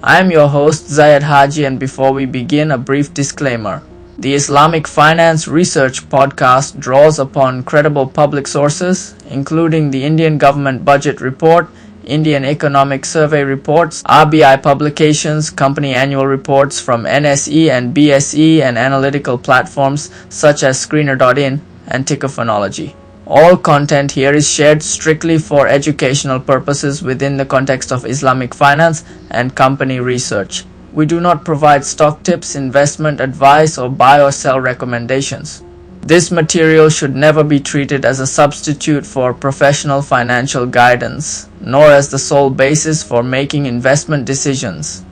I am your host Zayed Haji, and before we begin, a brief disclaimer. The Islamic Finance Research Podcast draws upon credible public sources, including the Indian Government Budget Report, Indian Economic Survey reports, RBI publications, company annual reports from NSE and BSE, and analytical platforms such as Screener.in and Tickerphonology. All content here is shared strictly for educational purposes within the context of Islamic finance and company research. We do not provide stock tips, investment advice, or buy or sell recommendations. This material should never be treated as a substitute for professional financial guidance, nor as the sole basis for making investment decisions.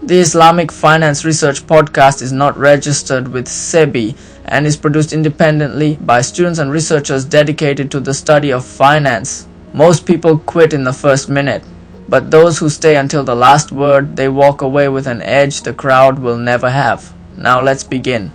The Islamic Finance Research Podcast is not registered with SEBI and is produced independently by students and researchers dedicated to the study of finance. Most people quit in the first minute, but those who stay until the last word, they walk away with an edge the crowd will never have. Now let's begin.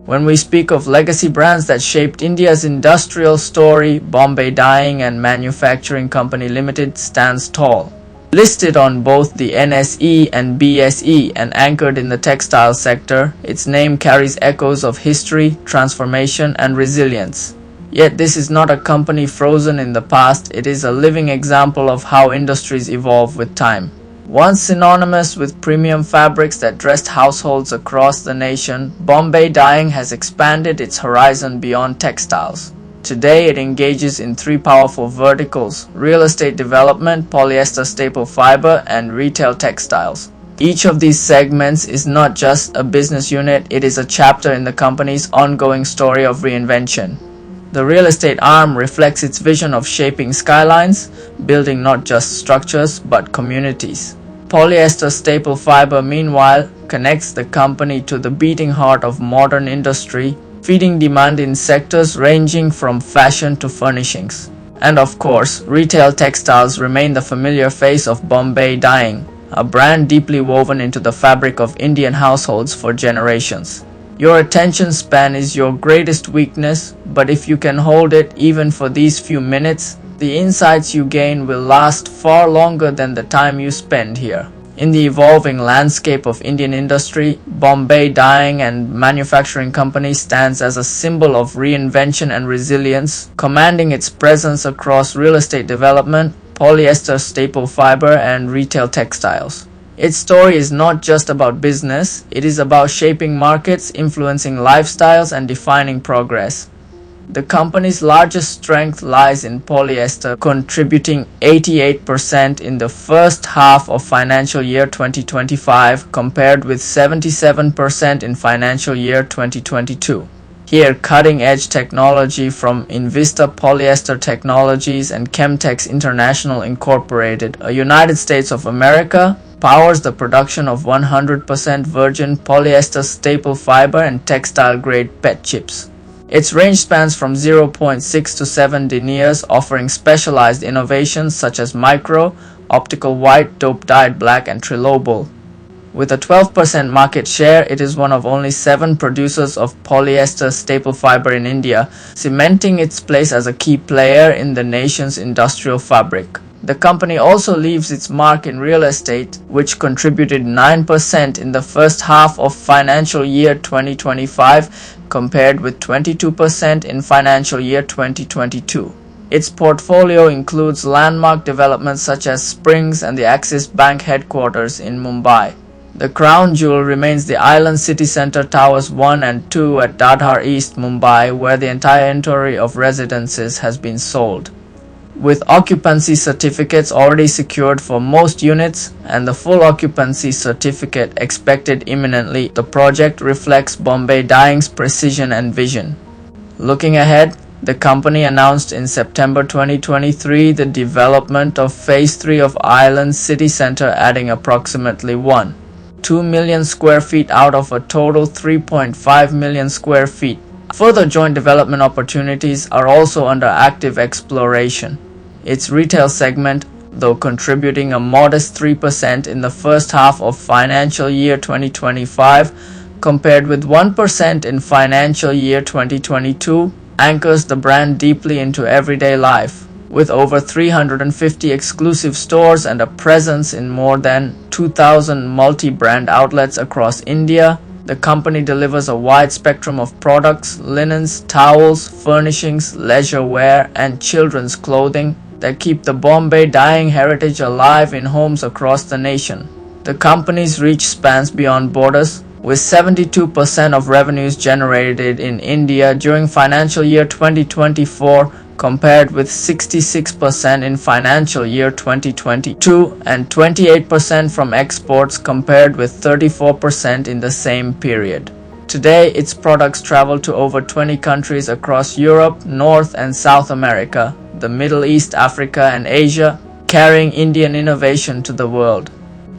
When we speak of legacy brands that shaped India's industrial story, Bombay Dyeing and Manufacturing Company Limited stands tall. Listed on both the NSE and BSE and anchored in the textile sector, its name carries echoes of history, transformation, and resilience. Yet this is not a company frozen in the past, it is a living example of how industries evolve with time. Once synonymous with premium fabrics that dressed households across the nation, Bombay Dyeing has expanded its horizon beyond textiles. Today it engages in three powerful verticals: real estate development, polyester staple fiber, and retail textiles. Each of these segments is not just a business unit, it is a chapter in the company's ongoing story of reinvention. The real estate arm reflects its vision of shaping skylines, building not just structures but communities. Polyester staple fiber, meanwhile, connects the company to the beating heart of modern industry, feeding demand in sectors ranging from fashion to furnishings. And of course, retail textiles remain the familiar face of Bombay Dyeing, a brand deeply woven into the fabric of Indian households for generations. Your attention span is your greatest weakness, but if you can hold it even for these few minutes, the insights you gain will last far longer than the time you spend here. In the evolving landscape of Indian industry, Bombay Dyeing and Manufacturing Company stands as a symbol of reinvention and resilience, commanding its presence across real estate development, polyester staple fiber, and retail textiles. Its story is not just about business, it is about shaping markets, influencing lifestyles, and defining progress. The company's largest strength lies in polyester, contributing 88% in the first half of financial year 2025 compared with 77% in financial year 2022. Here, cutting-edge technology from Invista Polyester Technologies and Chemtex International Incorporated, a United States of America, powers the production of 100% virgin polyester staple fiber and textile-grade PET chips. Its range spans from 0.6 to 7 deniers, offering specialized innovations such as micro, optical white, dope-dyed black, and trilobal. With a 12% market share, it is one of only 7 producers of polyester staple fiber in India, cementing its place as a key player in the nation's industrial fabric. The company also leaves its mark in real estate, which contributed 9% in the first half of financial year 2025 compared with 22% in financial year 2022. Its portfolio includes landmark developments such as Springs and the Axis Bank headquarters in Mumbai. The crown jewel remains the Island City Centre Towers 1 and 2 at Dadhar East, Mumbai, where the entire inventory of residences has been sold. With occupancy certificates already secured for most units and the full occupancy certificate expected imminently, the project reflects Bombay Dyeing's precision and vision. Looking ahead, the company announced in September 2023 the development of Phase 3 of Island City Centre, adding approximately 1.2 million square feet out of a total 3.5 million square feet. Further joint development opportunities are also under active exploration. Its retail segment, though contributing a modest 3% in the first half of financial year 2025, compared with 1% in financial year 2022, anchors the brand deeply into everyday life. With over 350 exclusive stores and a presence in more than 2,000 multi-brand outlets across India, the company delivers a wide spectrum of products, linens, towels, furnishings, leisure wear, and children's clothing that keep the Bombay dyeing heritage alive in homes across the nation. The company's reach spans beyond borders, with 72% of revenues generated in India during financial year 2024 compared with 66% in financial year 2022 and 28% from exports compared with 34% in the same period. Today, its products travel to over 20 countries across Europe, North and South America, the Middle East, Africa and Asia, carrying Indian innovation to the world.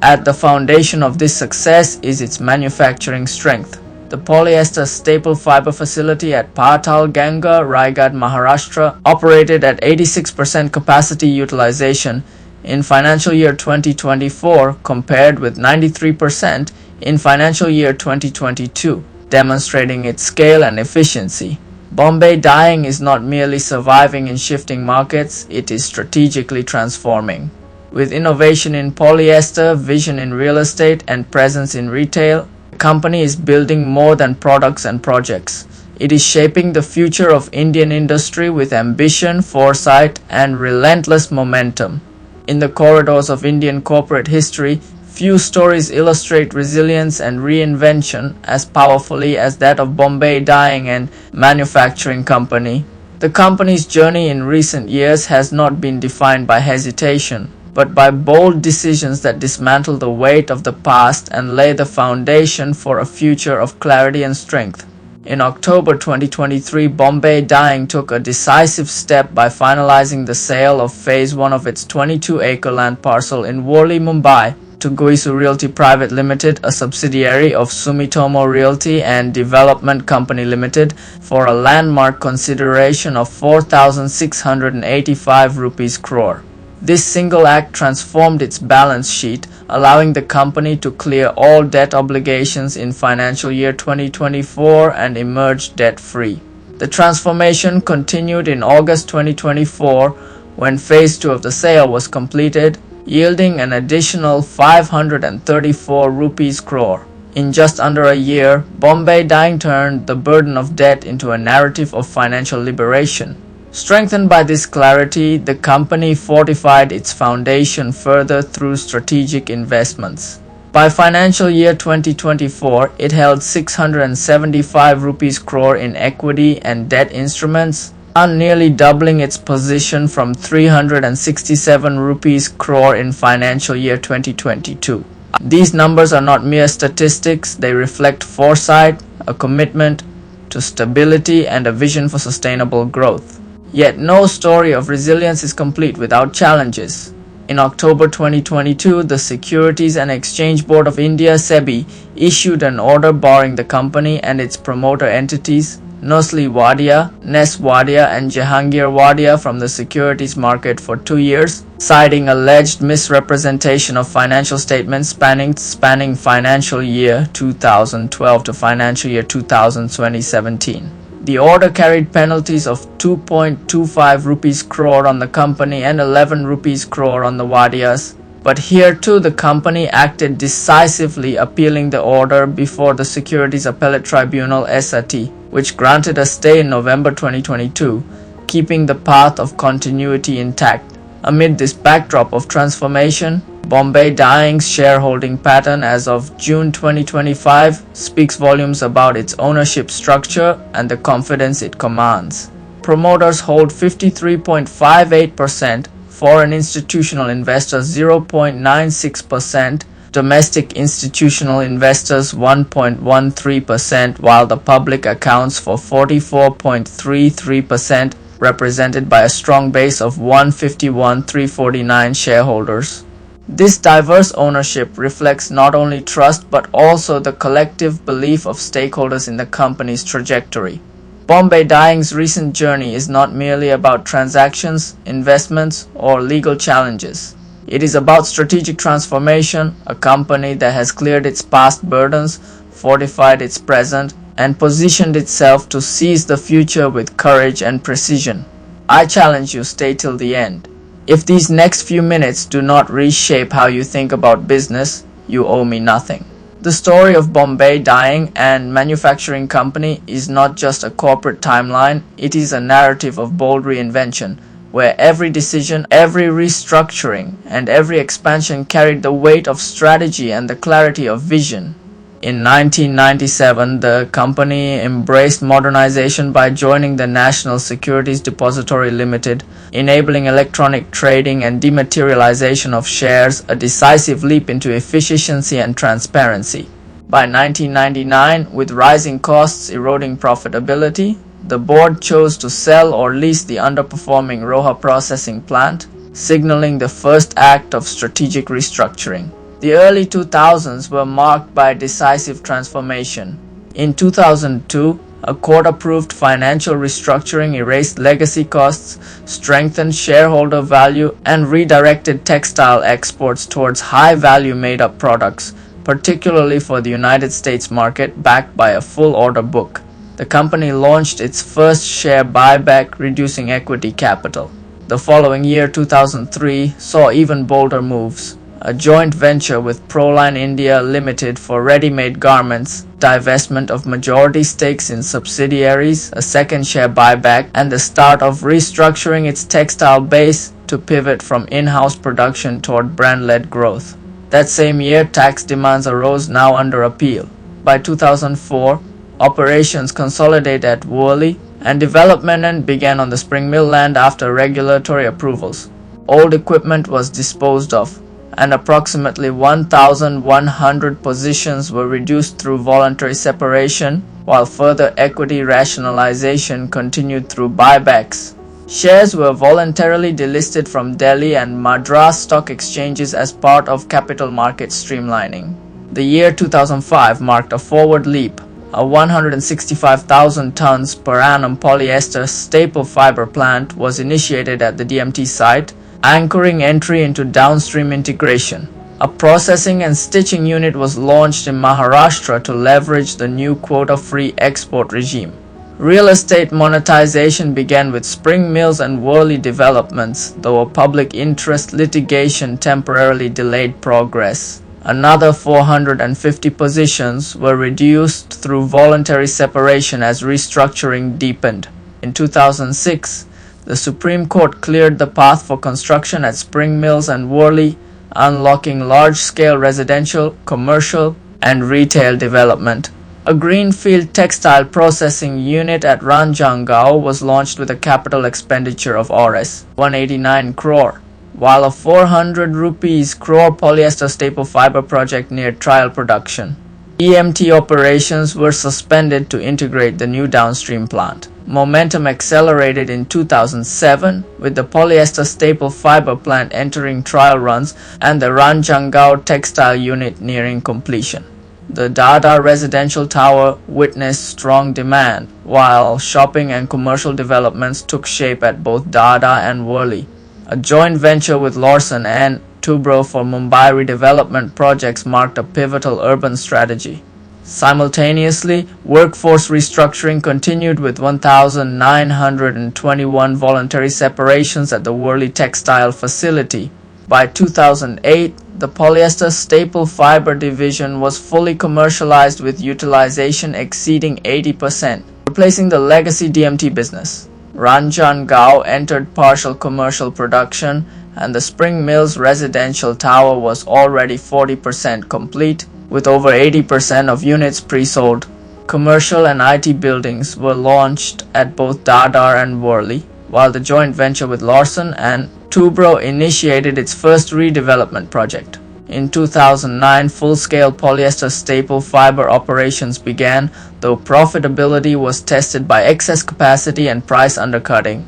At the foundation of this success is its manufacturing strength. The polyester staple fiber facility at Patal Ganga, Raigad, Maharashtra, operated at 86% capacity utilization in financial year 2024 compared with 93% in financial year 2022, demonstrating its scale and efficiency. Bombay Dyeing is not merely surviving in shifting markets, it is strategically transforming. With innovation in polyester, vision in real estate, and presence in retail, the company is building more than products and projects. It is shaping the future of Indian industry with ambition, foresight, and relentless momentum. In the corridors of Indian corporate history, few stories illustrate resilience and reinvention as powerfully as that of Bombay Dyeing and Manufacturing Company. The company's journey in recent years has not been defined by hesitation, but by bold decisions that dismantle the weight of the past and lay the foundation for a future of clarity and strength. In October 2023, Bombay Dyeing took a decisive step by finalizing the sale of Phase 1 of its 22-acre land parcel in Worli, Mumbai, to Boise Realty Private Limited, a subsidiary of Sumitomo Realty and Development Company Limited, for a landmark consideration of 4,685 rupees crore. This single act transformed its balance sheet, allowing the company to clear all debt obligations in financial year 2024 and emerge debt-free. The transformation continued in August 2024 when Phase 2 of the sale was completed, yielding an additional 534 rupees crore. In just under a year, Bombay Dyeing turned the burden of debt into a narrative of financial liberation. Strengthened by this clarity, the company fortified its foundation further through strategic investments. By financial year 2024, it held 675 rupees crore in equity and debt instruments, nearly doubling its position from 367 rupees crore in financial year 2022. These numbers are not mere statistics, they reflect foresight, a commitment to stability, and a vision for sustainable growth. Yet no story of resilience is complete without challenges. In October 2022, the Securities and Exchange Board of India (SEBI) issued an order barring the company and its promoter entities, Nestle Wadia, Nes Wadia and Jahangir Wadia from the securities market for 2 years, citing alleged misrepresentation of financial statements spanning financial year 2012 to financial year 2017. The order carried penalties of 2.25 rupees crore on the company and 11 rupees crore on the Wadias. But here too the company acted decisively, appealing the order before the Securities Appellate Tribunal (SAT), which granted a stay in November 2022, keeping the path of continuity intact. Amid this backdrop of transformation, Bombay Dyeing's shareholding pattern as of June 2025 speaks volumes about its ownership structure and the confidence it commands. Promoters hold 53.58%, foreign institutional investors 0.96%, domestic institutional investors 1.13%, while the public accounts for 44.33%, represented by a strong base of 151,349 shareholders. This diverse ownership reflects not only trust but also the collective belief of stakeholders in the company's trajectory. Bombay Dyeing's recent journey is not merely about transactions, investments, or legal challenges. It is about strategic transformation, a company that has cleared its past burdens, fortified its present, and positioned itself to seize the future with courage and precision. I challenge you, stay till the end. If these next few minutes do not reshape how you think about business, you owe me nothing. The story of Bombay Dyeing and Manufacturing Company is not just a corporate timeline, it is a narrative of bold reinvention, where every decision, every restructuring, and every expansion carried the weight of strategy and the clarity of vision. In 1997, the company embraced modernization by joining the National Securities Depository Limited, enabling electronic trading and dematerialization of shares, a decisive leap into efficiency and transparency. By 1999, with rising costs eroding profitability, the board chose to sell or lease the underperforming Roha processing plant, signaling the first act of strategic restructuring. The early 2000s were marked by decisive transformation. In 2002, a court-approved financial restructuring erased legacy costs, strengthened shareholder value, and redirected textile exports towards high-value made-up products, particularly for the United States market, backed by a full order book. The company launched its first share buyback, reducing equity capital. The following year, 2003, saw even bolder moves. A joint venture with Proline India Limited for ready-made garments, divestment of majority stakes in subsidiaries, a second share buyback, and the start of restructuring its textile base to pivot from in-house production toward brand-led growth. That same year, tax demands arose, now under appeal. By 2004, operations consolidated at Worli, and development began on the Spring Mill land after regulatory approvals. Old equipment was disposed of, and approximately 1,100 positions were reduced through voluntary separation, while further equity rationalization continued through buybacks. Shares were voluntarily delisted from Delhi and Madras stock exchanges as part of capital market streamlining. The year 2005 marked a forward leap. A 165,000 tons per annum polyester staple fiber plant was initiated at the DMT site, anchoring entry into downstream integration. A processing and stitching unit was launched in Maharashtra to leverage the new quota-free export regime. Real estate monetization began with Spring Mills and Worli developments, though a public interest litigation temporarily delayed progress. Another 450 positions were reduced through voluntary separation as restructuring deepened. In 2006, the Supreme Court cleared the path for construction at Spring Mills and Worli, unlocking large-scale residential, commercial, and retail development. A greenfield textile processing unit at Ranjangaon was launched with a capital expenditure of Rs 189 crore, while a 400 rupees crore polyester staple fiber project neared trial production. EMT operations were suspended to integrate the new downstream plant. Momentum accelerated in 2007 with the polyester staple fiber plant entering trial runs and the Ranjangaon textile unit nearing completion. The Dada residential tower witnessed strong demand, while shopping and commercial developments took shape at both Dada and Worli. A joint venture with Lawson and Tubro for Mumbai redevelopment projects marked a pivotal urban strategy. Simultaneously, workforce restructuring continued with 1,921 voluntary separations at the Worli textile facility. By 2008, the polyester staple fiber division was fully commercialized with utilization exceeding 80%, replacing the legacy DMT business. Ranjangaon entered partial commercial production, and the Spring Mills residential tower was already 40% complete, with over 80% of units pre-sold. Commercial and IT buildings were launched at both Dadar and Worli, while the joint venture with Larsen and Toubro initiated its first redevelopment project. In 2009, full-scale polyester staple fiber operations began, though profitability was tested by excess capacity and price undercutting.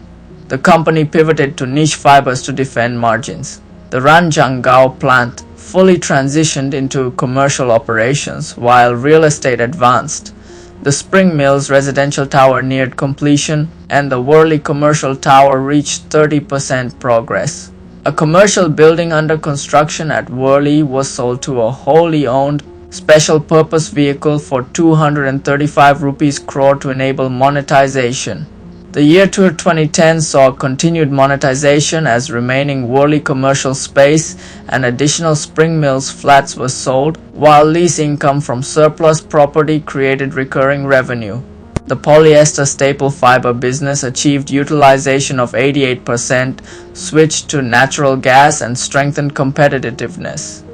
The company pivoted to niche fibers to defend margins. The Ranjangaon plant fully transitioned into commercial operations while real estate advanced. The Spring Mills residential tower neared completion, and the Worli commercial tower reached 30% progress. A commercial building under construction at Worli was sold to a wholly owned special purpose vehicle for 235 rupees crore to enable monetization. The year 2010 saw continued monetization as remaining Worli commercial space and additional Spring Mills flats were sold, while lease income from surplus property created recurring revenue. The polyester staple fiber business achieved utilization of 88%, switched to natural gas and strengthened competitiveness.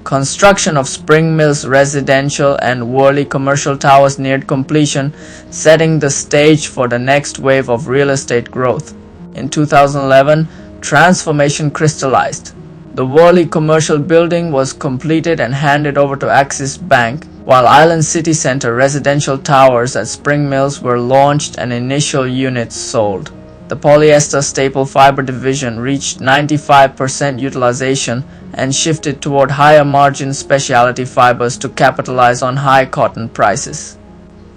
Construction of Spring Mills residential and Worli commercial towers neared completion, setting the stage for the next wave of real estate growth. In 2011, transformation crystallized. The Worli commercial building was completed and handed over to Axis Bank, while Island City Centre residential towers at Spring Mills were launched and initial units sold. The polyester staple fiber division reached 95% utilization and shifted toward higher margin specialty fibers to capitalize on high cotton prices.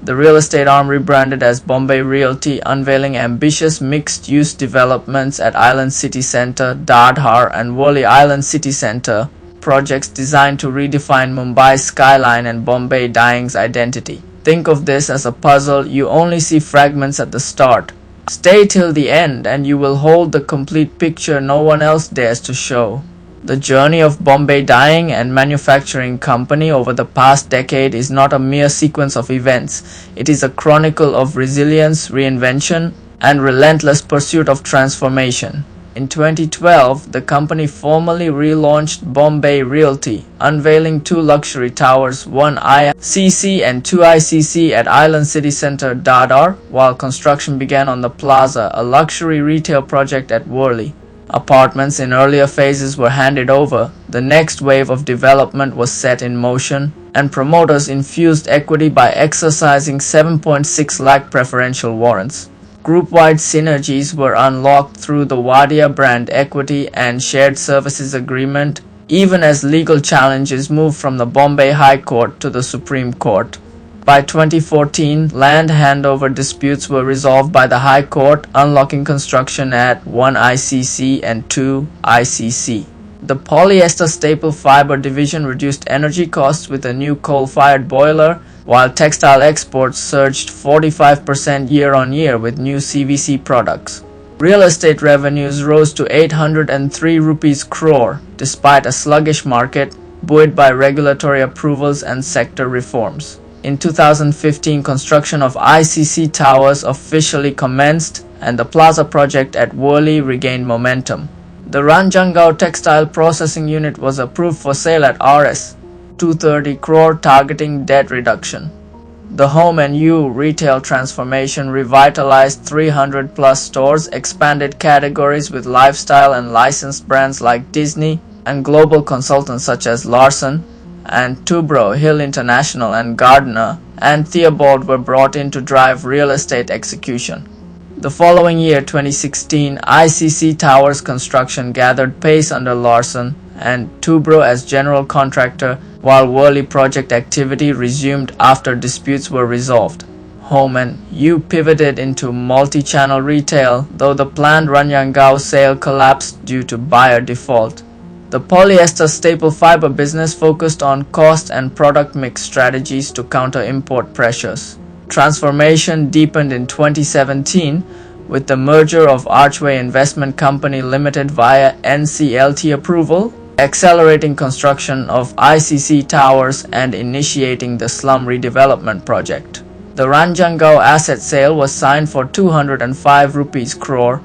The real estate arm rebranded as Bombay Realty, unveiling ambitious mixed-use developments at Island City Centre, Dadar and Worli Island City Centre, projects designed to redefine Mumbai's skyline and Bombay Dyeing's identity. Think of this as a puzzle. You only see fragments at the start. Stay till the end and you will hold the complete picture no one else dares to show. The journey of Bombay Dyeing and Manufacturing Company over the past decade is not a mere sequence of events. It is a chronicle of resilience, reinvention, and relentless pursuit of transformation. In 2012, the company formally relaunched Bombay Realty, unveiling 2 luxury towers, one IFR and 2 ICC at Island City Centre, Dadar, while construction began on the Plaza, a luxury retail project at Worli. Apartments in earlier phases were handed over, the next wave of development was set in motion, and promoters infused equity by exercising 7.6 lakh preferential warrants. Group-wide synergies were unlocked through the Wadia brand equity and shared services agreement, even as legal challenges moved from the Bombay High Court to the Supreme Court. By 2014, land handover disputes were resolved by the High Court, unlocking construction at 1 ICC and 2 ICC. The polyester staple fiber division reduced energy costs with a new coal-fired boiler, while textile exports surged 45% year-on-year with new CVC products. Real estate revenues rose to 803 rupees crore, despite a sluggish market, buoyed by regulatory approvals and sector reforms. In 2015, construction of ICC towers officially commenced, and the Plaza project at Worli regained momentum. The Ranjangaon textile processing unit was approved for sale at Rs. 230 crore, targeting debt reduction. The Home and You retail transformation revitalized 300 plus stores, expanded categories with lifestyle and licensed brands like Disney, and global consultants such as Larsen and Toubro, Hill International and Gardner and Theobald were brought in to drive real estate execution. The following year, 2016, ICC Towers construction gathered pace under Larsen and Toubro as general contractor, while Worli project activity resumed after disputes were resolved. Home and You pivoted into multi-channel retail, though the planned Ranjangaon sale collapsed due to buyer default. The polyester staple fiber business focused on cost and product mix strategies to counter import pressures. Transformation deepened in 2017 with the merger of Archway Investment Company Limited via NCLT approval, accelerating construction of ICC towers and initiating the slum redevelopment project. The Ranjangaon asset sale was signed for 205 rupees crore,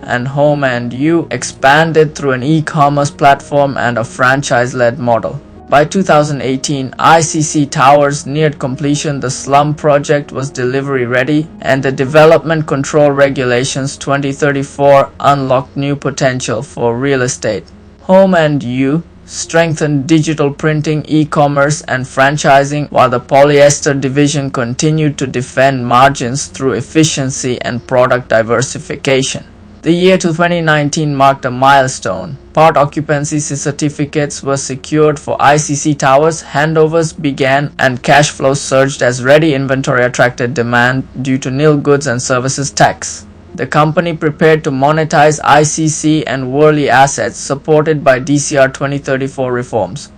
and Home and You expanded through an e-commerce platform and a franchise-led model. By 2018, ICC Towers neared completion. The slum project was delivery ready, and the Development Control Regulations 2034 unlocked new potential for real estate. Home and You strengthened digital printing, e-commerce, and franchising, while the polyester division continued to defend margins through efficiency and product diversification. The year 2019 marked a milestone. Part occupancy certificates were secured for ICC Towers, handovers began, and cash flows surged as ready inventory attracted demand due to nil goods and services tax. The company prepared to monetize ICC and Worley assets, supported by DCR 2034 reforms.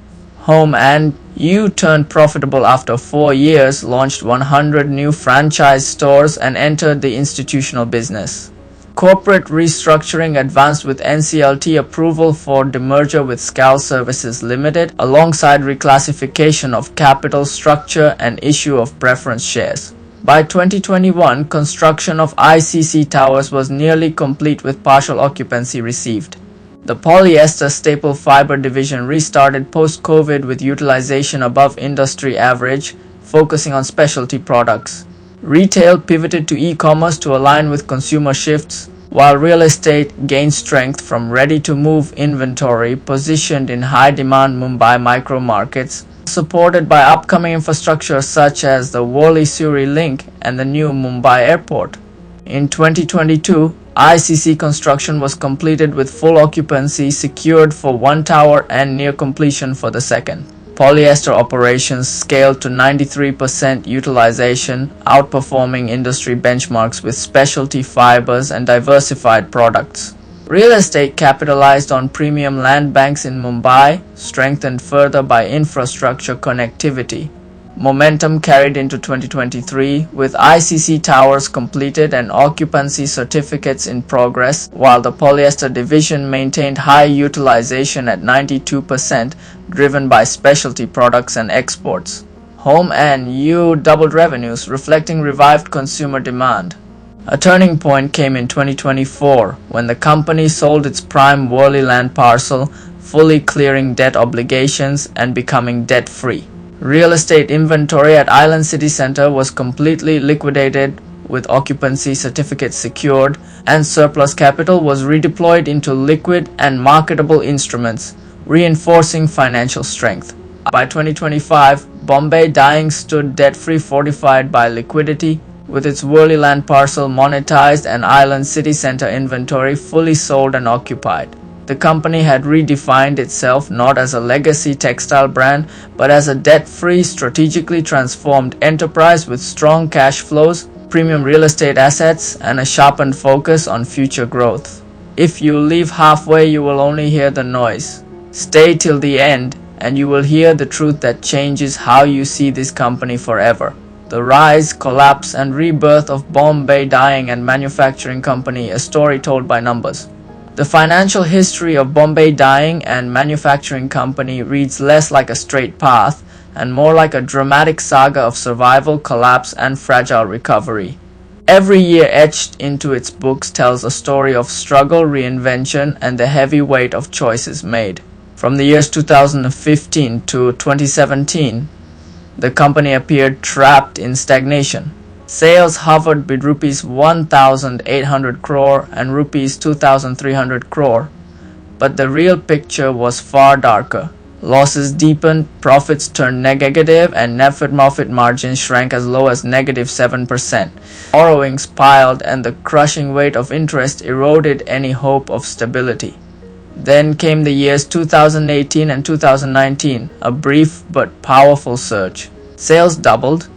Home and You turned profitable after 4 years, launched 100 new franchise stores, and entered the institutional business. Corporate restructuring advanced with NCLT approval for demerger with Scal Services Limited, alongside reclassification of capital structure and issue of preference shares. By 2021, construction of ICC Towers was nearly complete with partial occupancy received. The polyester staple fiber division restarted post-COVID with utilization above industry average, focusing on specialty products. Retail pivoted to e-commerce to align with consumer shifts, while real estate gained strength from ready-to-move inventory positioned in high-demand Mumbai micro markets, supported by upcoming infrastructure such as the Worli-Suri link and the new Mumbai airport. In 2022, ICC construction was completed with full occupancy secured for one tower and near completion for the second. Polyester operations scaled to 93% utilization, outperforming industry benchmarks with specialty fibers and diversified products. Real estate capitalized on premium land banks in Mumbai, strengthened further by infrastructure connectivity. Momentum carried into 2023, with ICC Towers completed and occupancy certificates in progress, while the polyester division maintained high utilization at 92%, driven by specialty products and exports. Home and You doubled revenues, reflecting revived consumer demand. A turning point came in 2024 when the company sold its prime Worli land parcel, fully clearing debt obligations and becoming debt-free. Real estate inventory at Island City Centre was completely liquidated with occupancy certificates secured, and surplus capital was redeployed into liquid and marketable instruments, reinforcing financial strength. By 2025, Bombay Dyeing stood debt-free, fortified by liquidity, with its Worli land parcel monetized and Island City Centre inventory fully sold and occupied. The company had redefined itself not as a legacy textile brand, but as a debt-free, strategically transformed enterprise with strong cash flows, premium real estate assets, and a sharpened focus on future growth. If you leave halfway, you will only hear the noise. Stay till the end, and you will hear the truth that changes how you see this company forever. The rise, collapse, and rebirth of Bombay Dyeing and Manufacturing Company, a story told by numbers. The financial history of Bombay Dyeing and Manufacturing Company reads less like a straight path and more like a dramatic saga of survival, collapse, and fragile recovery. Every year etched into its books tells a story of struggle, reinvention, and the heavy weight of choices made. From the years 2015 to 2017, the company appeared trapped in stagnation. Sales hovered between rupees 1,800 crore and rupees 2,300 crore, but the real picture was far darker. Losses deepened, profits turned negative, and net profit margins shrank as low as -7%. Borrowings piled, and the crushing weight of interest eroded any hope of stability. Then came the years 2018 and 2019, a brief but powerful surge. Sales doubled,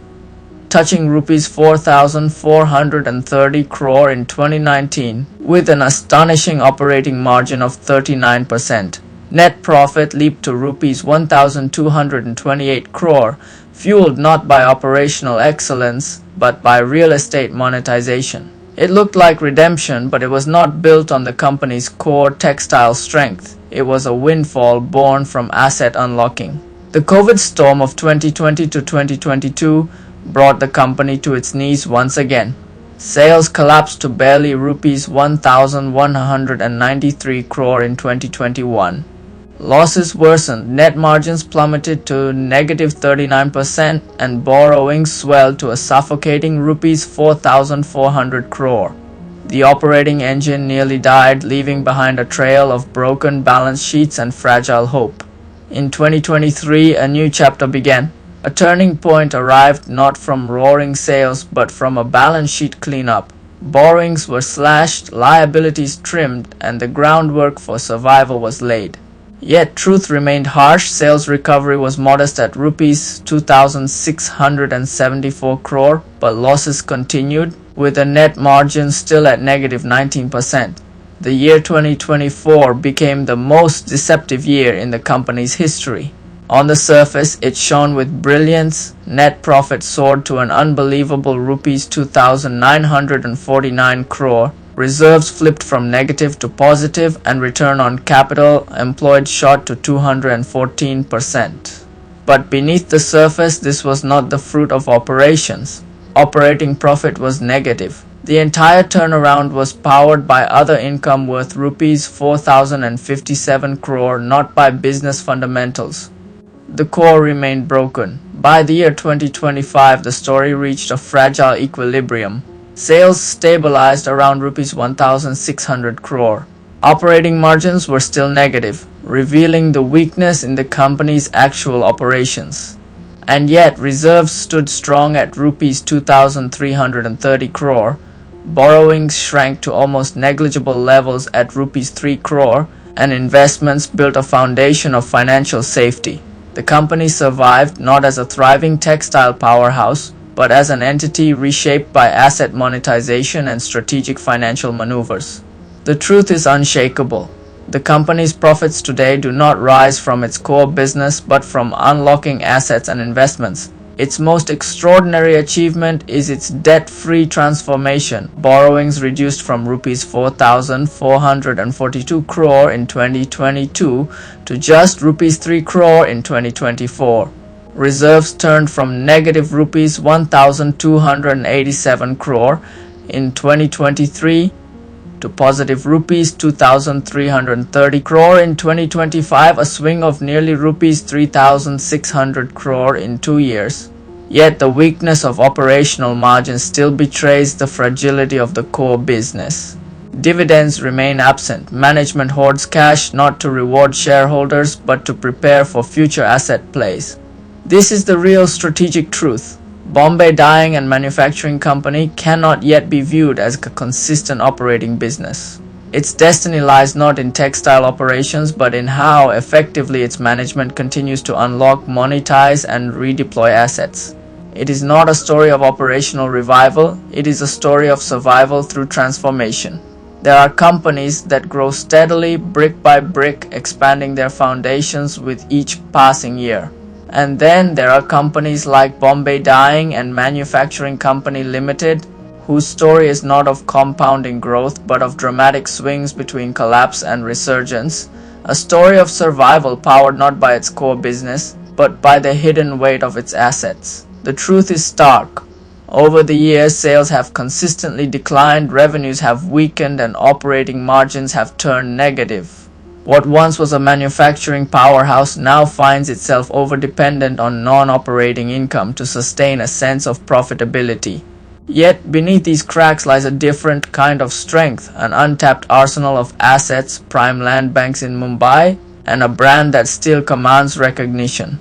touching rupees 4,430 crore in 2019, with an astonishing operating margin of 39%. Net profit leaped to rupees 1,228 crore, fueled not by operational excellence, but by real estate monetization. It looked like redemption, but it was not built on the company's core textile strength. It was a windfall born from asset unlocking. The COVID storm of 2020 to 2022 brought the company to its knees once again. Sales collapsed to barely rupees 1,193 crore in 2021. Losses worsened, net margins plummeted to negative 39% and borrowings swelled to a suffocating rupees 4,400 crore. The operating engine nearly died, leaving behind a trail of broken balance sheets and fragile hope. In 2023, a new chapter began. A turning point arrived not from roaring sales but from a balance sheet cleanup. Borrowings were slashed, liabilities trimmed, and the groundwork for survival was laid. Yet truth remained harsh. Sales recovery was modest at rupees 2,674 crore, but losses continued, with a net margin still at negative 19%. The year 2024 became the most deceptive year in the company's history. On the surface, it shone with brilliance. Net profit soared to an unbelievable rupees 2,949 crore. Reserves flipped from negative to positive, and return on capital employed shot to 214%. But beneath the surface, this was not the fruit of operations. Operating profit was negative. The entire turnaround was powered by other income worth rupees 4,057 crore, not by business fundamentals. The core remained broken. By the year 2025, the story reached a fragile equilibrium. Sales stabilized around rupees 1,600 crore. Operating margins were still negative, revealing the weakness in the company's actual operations. And yet, reserves stood strong at rupees 2,330 crore. Borrowings shrank to almost negligible levels at rupees 3 crore, and investments built a foundation of financial safety. The company survived not as a thriving textile powerhouse, but as an entity reshaped by asset monetization and strategic financial maneuvers. The truth is unshakable. The company's profits today do not rise from its core business but from unlocking assets and investments. Its most extraordinary achievement is its debt-free transformation. Borrowings reduced from rupees 4,442 crore in 2022 to just rupees 3 crore in 2024. Reserves turned from negative rupees 1,287 crore in 2023 to positive rupees 2,330 crore in 2025, a swing of nearly rupees 3,600 crore in 2 years. Yet the weakness of operational margins still betrays the fragility of the core business. Dividends remain absent. Management hoards cash not to reward shareholders but to prepare for future asset plays. This is the real strategic truth. Bombay Dyeing and Manufacturing Company cannot yet be viewed as a consistent operating business. Its destiny lies not in textile operations but in how effectively its management continues to unlock, monetize, and redeploy assets. It is not a story of operational revival, it is a story of survival through transformation. There are companies that grow steadily, brick by brick, expanding their foundations with each passing year. And then there are companies like Bombay Dyeing and Manufacturing Company Limited, whose story is not of compounding growth but of dramatic swings between collapse and resurgence, a story of survival powered not by its core business but by the hidden weight of its assets. The truth is stark. Over the years, sales have consistently declined, revenues have weakened, and operating margins have turned negative. What once was a manufacturing powerhouse now finds itself overdependent on non-operating income to sustain a sense of profitability. Yet beneath these cracks lies a different kind of strength, an untapped arsenal of assets, prime land banks in Mumbai, and a brand that still commands recognition.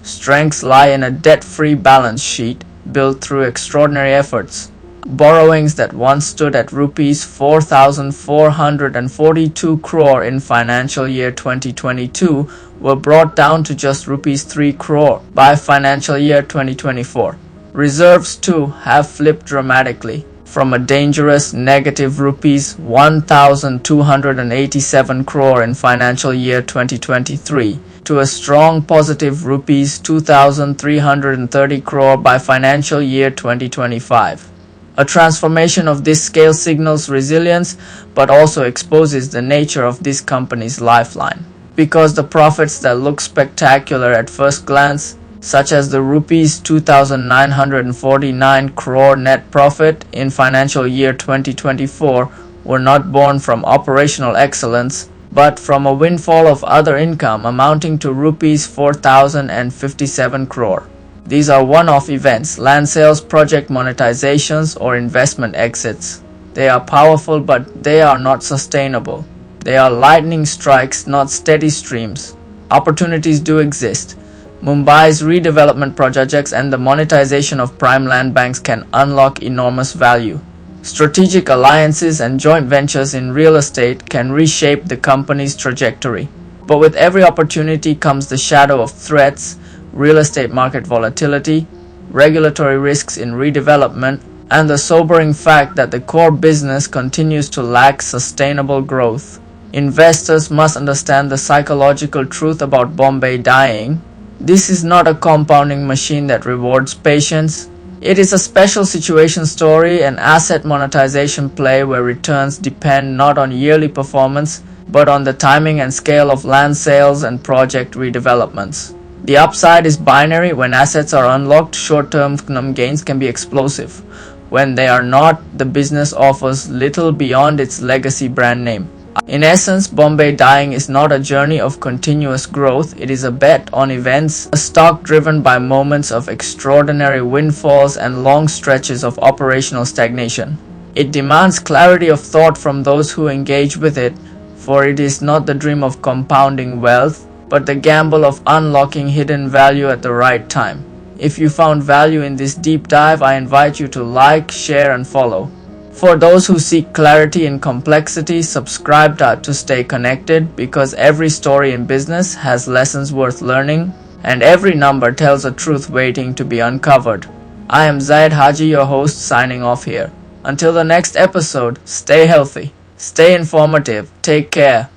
Strengths lie in a debt-free balance sheet built through extraordinary efforts. Borrowings that once stood at rupees 4,442 crore in financial year 2022 were brought down to just rupees 3 crore by financial year 2024. Reserves too have flipped dramatically, from a dangerous negative rupees 1,287 crore in financial year 2023 to a strong positive rupees 2,330 crore by financial year 2025. A transformation of this scale signals resilience but also exposes the nature of this company's lifeline. Because the profits that look spectacular at first glance such as the rupees 2,949 crore net profit in financial year 2024, were not born from operational excellence, but from a windfall of other income amounting to rupees 4,057 crore. These are one-off events, land sales, project monetizations, or investment exits. They are powerful, but they are not sustainable. They are lightning strikes, not steady streams. Opportunities do exist. Mumbai's redevelopment projects and the monetization of prime land banks can unlock enormous value. Strategic alliances and joint ventures in real estate can reshape the company's trajectory. But with every opportunity comes the shadow of threats, real estate market volatility, regulatory risks in redevelopment, and the sobering fact that the core business continues to lack sustainable growth. Investors must understand the psychological truth about Bombay Dyeing. This is not a compounding machine that rewards patience. It is a special situation story, an asset monetization play where returns depend not on yearly performance, but on the timing and scale of land sales and project redevelopments. The upside is binary. When assets are unlocked, short-term gains can be explosive. When they are not, the business offers little beyond its legacy brand name. In essence, Bombay Dyeing is not a journey of continuous growth, it is a bet on events, a stock driven by moments of extraordinary windfalls and long stretches of operational stagnation. It demands clarity of thought from those who engage with it, for it is not the dream of compounding wealth, but the gamble of unlocking hidden value at the right time. If you found value in this deep dive, I invite you to like, share, and follow. For those who seek clarity in complexity, subscribe to stay connected, because every story in business has lessons worth learning, and every number tells a truth waiting to be uncovered. I am Zayed Haji, your host, signing off here. Until the next episode, stay healthy, stay informative, take care.